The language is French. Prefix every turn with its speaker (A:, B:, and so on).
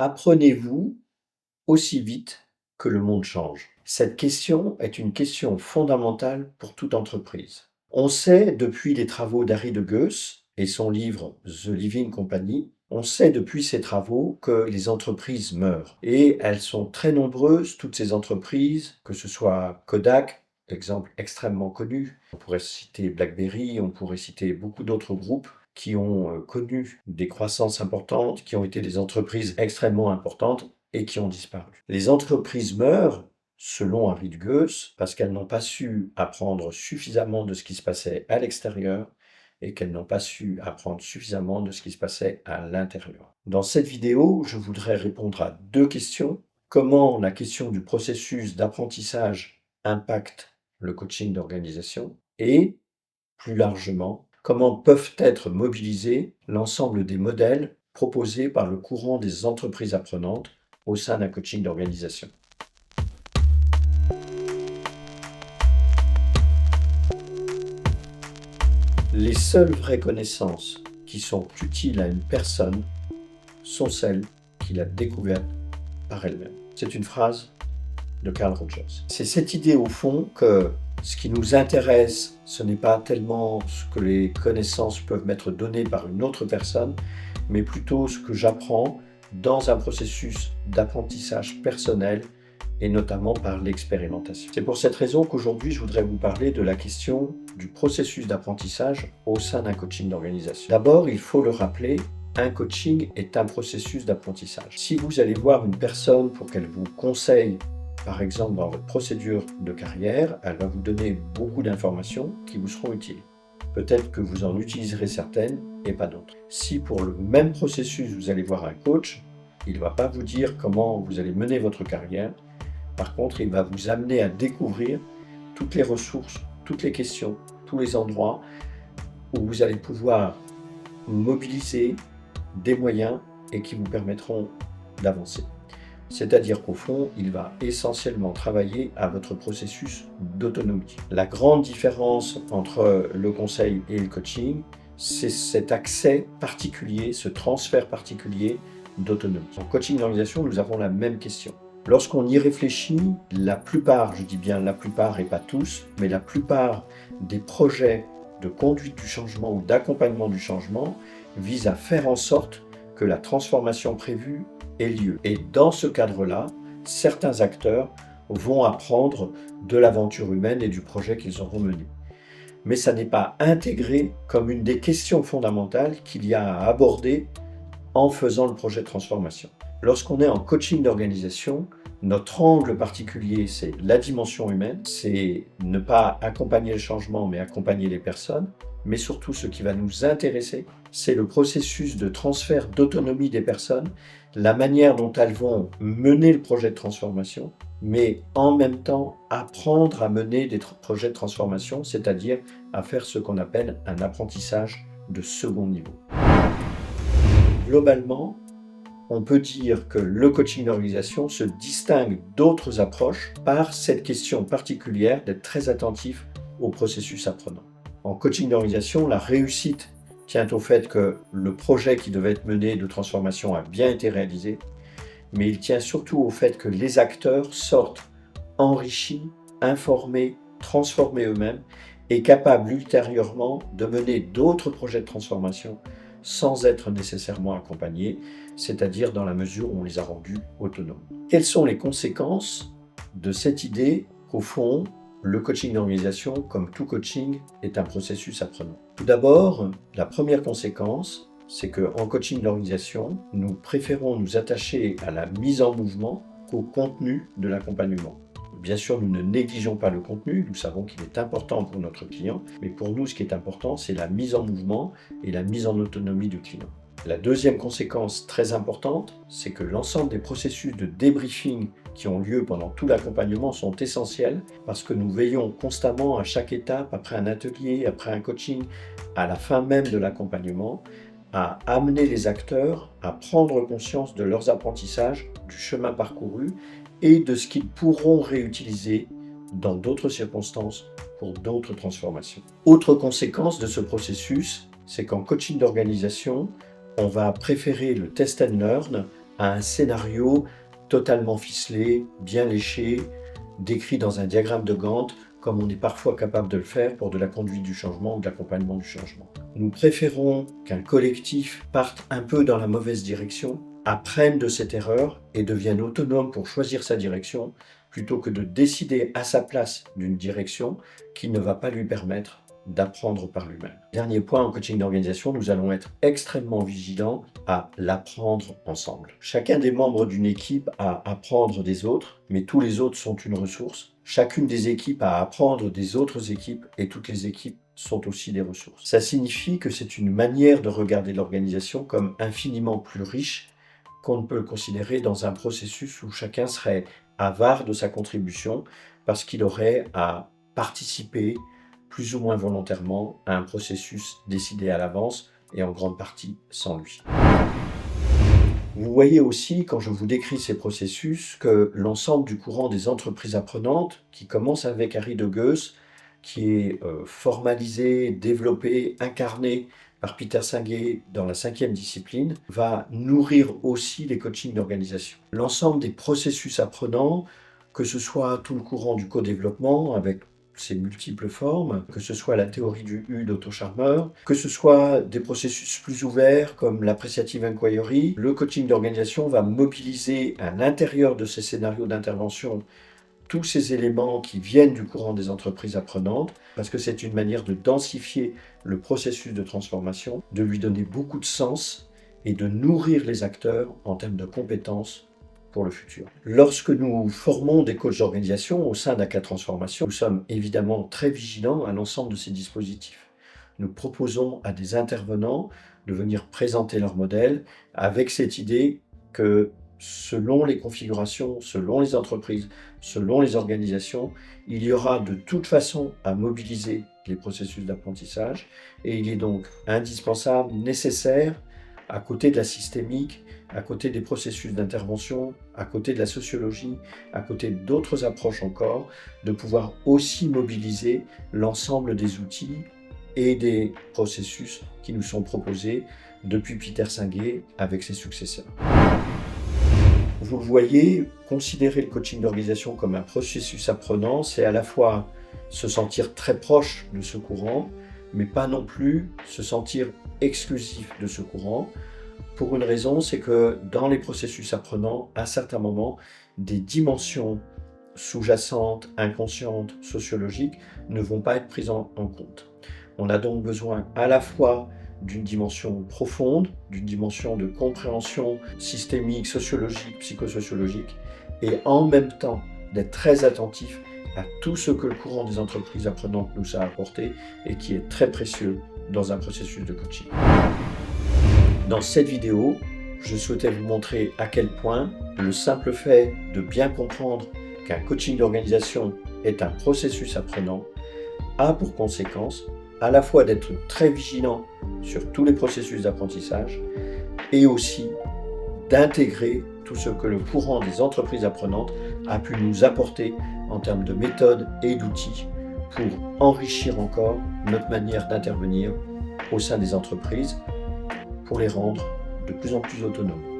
A: Apprenez-vous aussi vite que le monde change? Cette question est une question fondamentale pour toute entreprise. On sait depuis les travaux d'Harry de Geus et son livre The Living Company, on sait depuis ses travaux que les entreprises meurent. Et elles sont très nombreuses, toutes ces entreprises, que ce soit Kodak, exemple extrêmement connu, on pourrait citer BlackBerry, on pourrait citer beaucoup d'autres groupes qui ont connu des croissances importantes, qui ont été des entreprises extrêmement importantes et qui ont disparu. Les entreprises meurent, selon Harry de Geus, parce qu'elles n'ont pas su apprendre suffisamment de ce qui se passait à l'extérieur et qu'elles n'ont pas su apprendre suffisamment de ce qui se passait à l'intérieur. Dans cette vidéo, je voudrais répondre à deux questions. Comment la question du processus d'apprentissage impacte le coaching d'organisation et, plus largement, comment peuvent être mobilisés l'ensemble des modèles proposés par le courant des entreprises apprenantes au sein d'un coaching d'organisation. Les seules vraies connaissances qui sont utiles à une personne sont celles qu'il a découvertes par elle-même. C'est une phrase de Carl Rogers. C'est cette idée au fond que ce qui nous intéresse, ce n'est pas tellement ce que les connaissances peuvent m'être données par une autre personne, mais plutôt ce que j'apprends dans un processus d'apprentissage personnel et notamment par l'expérimentation. C'est pour cette raison qu'aujourd'hui, je voudrais vous parler de la question du processus d'apprentissage au sein d'un coaching d'organisation. D'abord, il faut le rappeler, un coaching est un processus d'apprentissage. Si vous allez voir une personne pour qu'elle vous conseille, par exemple dans votre procédure de carrière, elle va vous donner beaucoup d'informations qui vous seront utiles. Peut-être que vous en utiliserez certaines et pas d'autres. Si pour le même processus, vous allez voir un coach, il ne va pas vous dire comment vous allez mener votre carrière. Par contre, il va vous amener à découvrir toutes les ressources, toutes les questions, tous les endroits où vous allez pouvoir mobiliser des moyens et qui vous permettront d'avancer. C'est-à-dire qu'au fond, il va essentiellement travailler à votre processus d'autonomie. La grande différence entre le conseil et le coaching, c'est cet accès particulier, ce transfert particulier d'autonomie. En coaching d'organisation, nous avons la même question. Lorsqu'on y réfléchit, la plupart, je dis bien la plupart et pas tous, mais la plupart des projets de conduite du changement ou d'accompagnement du changement visent à faire en sorte que la transformation prévue ait lieu. Et dans ce cadre-là, certains acteurs vont apprendre de l'aventure humaine et du projet qu'ils auront mené. Mais ça n'est pas intégré comme une des questions fondamentales qu'il y a à aborder en faisant le projet de transformation. Lorsqu'on est en coaching d'organisation, notre angle particulier, c'est la dimension humaine, c'est ne pas accompagner le changement, mais accompagner les personnes. Mais surtout, ce qui va nous intéresser, c'est le processus de transfert d'autonomie des personnes, la manière dont elles vont mener le projet de transformation, mais en même temps apprendre à mener des projets de transformation, c'est-à-dire à faire ce qu'on appelle un apprentissage de second niveau. Globalement, on peut dire que le coaching d'organisation se distingue d'autres approches par cette question particulière d'être très attentif au processus apprenant. En coaching d'organisation, la réussite tient au fait que le projet qui devait être mené de transformation a bien été réalisé, mais il tient surtout au fait que les acteurs sortent enrichis, informés, transformés eux-mêmes et capables ultérieurement de mener d'autres projets de transformation sans être nécessairement accompagnés, c'est-à-dire dans la mesure où on les a rendus autonomes. Quelles sont les conséquences de cette idée qu'au fond, le coaching d'organisation, comme tout coaching, est un processus apprenant? Tout d'abord, la première conséquence, c'est qu'en coaching d'organisation, nous préférons nous attacher à la mise en mouvement qu'au contenu de l'accompagnement. Bien sûr, nous ne négligeons pas le contenu, nous savons qu'il est important pour notre client, mais pour nous, ce qui est important, c'est la mise en mouvement et la mise en autonomie du client. La deuxième conséquence très importante, c'est que l'ensemble des processus de débriefing qui ont lieu pendant tout l'accompagnement sont essentiels parce que nous veillons constamment à chaque étape, après un atelier, après un coaching, à la fin même de l'accompagnement, à amener les acteurs à prendre conscience de leurs apprentissages, du chemin parcouru et de ce qu'ils pourront réutiliser dans d'autres circonstances pour d'autres transformations. Autre conséquence de ce processus, c'est qu'en coaching d'organisation, on va préférer le test and learn à un scénario totalement ficelé, bien léché, décrit dans un diagramme de Gantt, comme on est parfois capable de le faire pour de la conduite du changement ou de l'accompagnement du changement. Nous préférons qu'un collectif parte un peu dans la mauvaise direction, apprenne de cette erreur et devienne autonome pour choisir sa direction, plutôt que de décider à sa place d'une direction qui ne va pas lui permettre d'apprendre par lui-même. Dernier point, en coaching d'organisation, nous allons être extrêmement vigilants à l'apprendre ensemble. Chacun des membres d'une équipe a à apprendre des autres, mais tous les autres sont une ressource. Chacune des équipes a à apprendre des autres équipes et toutes les équipes sont aussi des ressources. Ça signifie que c'est une manière de regarder l'organisation comme infiniment plus riche qu'on ne peut le considérer dans un processus où chacun serait avare de sa contribution parce qu'il aurait à participer plus ou moins volontairement à un processus décidé à l'avance et en grande partie sans lui. Vous voyez aussi, quand je vous décris ces processus, que l'ensemble du courant des entreprises apprenantes, qui commence avec Harry de Geus, qui est formalisé, développé, incarné par Peter Senge dans la 5e discipline, va nourrir aussi les coachings d'organisation. L'ensemble des processus apprenants, que ce soit tout le courant du co-développement avec ses multiples formes, que ce soit la théorie du U d'Otto Scharmer, que ce soit des processus plus ouverts comme l'appreciative inquiry, le coaching d'organisation va mobiliser à l'intérieur de ces scénarios d'intervention tous ces éléments qui viennent du courant des entreprises apprenantes, parce que c'est une manière de densifier le processus de transformation, de lui donner beaucoup de sens et de nourrir les acteurs en termes de compétences pour le futur. Lorsque nous formons des coachs d'organisation au sein d'ACA Transformation, nous sommes évidemment très vigilants à l'ensemble de ces dispositifs. Nous proposons à des intervenants de venir présenter leur modèle avec cette idée que selon les configurations, selon les entreprises, selon les organisations, il y aura de toute façon à mobiliser les processus d'apprentissage et il est donc indispensable, nécessaire, à côté de la systémique, à côté des processus d'intervention, à côté de la sociologie, à côté d'autres approches encore, de pouvoir aussi mobiliser l'ensemble des outils et des processus qui nous sont proposés depuis Peter Senge avec ses successeurs. Vous le voyez, considérer le coaching d'organisation comme un processus apprenant, c'est à la fois se sentir très proche de ce courant, mais pas non plus se sentir exclusif de ce courant. Pour une raison, c'est que dans les processus apprenants, à certains moments, des dimensions sous-jacentes, inconscientes, sociologiques ne vont pas être prises en compte. On a donc besoin à la fois d'une dimension profonde, d'une dimension de compréhension systémique, sociologique, psychosociologique, et en même temps d'être très attentif à tout ce que le courant des entreprises apprenantes nous a apporté et qui est très précieux dans un processus de coaching. Dans cette vidéo, je souhaitais vous montrer à quel point le simple fait de bien comprendre qu'un coaching d'organisation est un processus apprenant a pour conséquence à la fois d'être très vigilant sur tous les processus d'apprentissage et aussi d'intégrer tout ce que le courant des entreprises apprenantes a pu nous apporter en termes de méthodes et d'outils pour enrichir encore notre manière d'intervenir au sein des entreprises pour les rendre de plus en plus autonomes.